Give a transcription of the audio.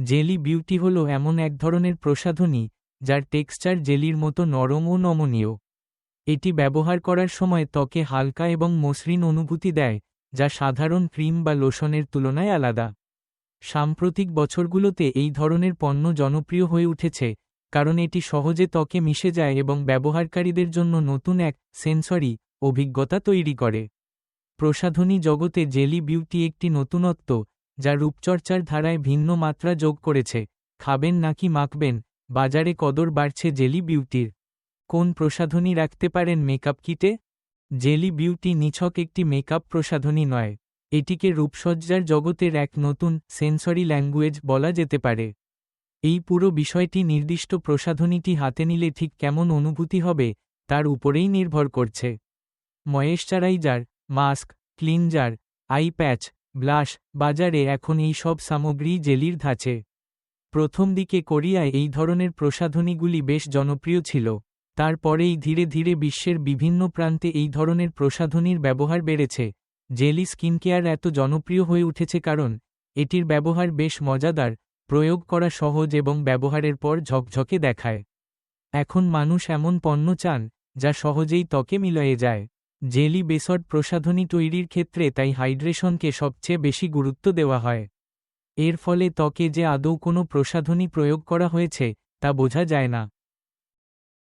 Jelly beauty হল এমন এক ধরনের প্রসাধনী যার টেক্সচার জেলির মতো নরম ও নমনীয়। এটি ব্যবহার করার সময় ত্বকে হালকা এবং মসৃণ অনুভূতি দেয়, যা সাধারণ ক্রিম বা লোশনের তুলনায় আলাদা। সাম্প্রতিক বছরগুলোতে এই ধরনের পণ্য জনপ্রিয় হয়ে উঠেছে কারণ এটি সহজে ত্বকে মিশে যায় এবং ব্যবহারকারীদের জন্য নতুন এক সেন্সরি অভিজ্ঞতা তৈরি করে। প্রসাধনী জগতে জেলি বিউটি একটি নতুনত্ব যা রূপচর্চার ধারায় ভিন্ন মাত্রা যোগ করেছে। খাবেন নাকি মাখবেন, বাজারে কদর বাড়ছে জেলি বিউটির। কোন প্রসাধনী রাখতে পারেন মেকআপ কিটে? জেলি বিউটি নিছক একটি মেকআপ প্রসাধনী নয়, এটিকে রূপসজ্জার জগতের এক নতুন সেন্সরি ল্যাঙ্গুয়েজ বলা যেতে পারে। এই পুরো বিষয়টি নির্দিষ্ট প্রসাধনীটি হাতে নিলে ঠিক কেমন অনুভূতি হবে তার উপরেই নির্ভর করছে। Moisturiser, mask, cleanser, I patch, blush, বাজারে এখন এই সব সামগ্রী জেলির ধাঁচে। প্রথম দিকে কোরিয়ায় এই ধরনের প্রসাধনীগুলি বেশ জনপ্রিয় ছিল। তারপরেই ধীরে ধীরে বিশ্বের বিভিন্ন প্রান্তে এই ধরনের প্রসাধনীর ব্যবহার বেড়েছে। জেলি স্কিনকেয়ার এত জনপ্রিয় হয়ে উঠেছে কারণ এটির ব্যবহার বেশ মজাদার, প্রয়োগ করা সহজ এবং ব্যবহারের পর ঝকঝকে দেখায়। এখন মানুষ এমন পণ্য চান যা সহজেই ত্বকে মিলিয়ে যায়। জেলি বেসড প্রসাধনী তৈরির ক্ষেত্রে তাই হাইড্রেশনকে সবচেয়ে বেশি গুরুত্ব দেওয়া হয়। এর ফলে ত্বকে যে আদৌ কোনো প্রসাধনী প্রয়োগ করা হয়েছে তা বোঝা যায় না।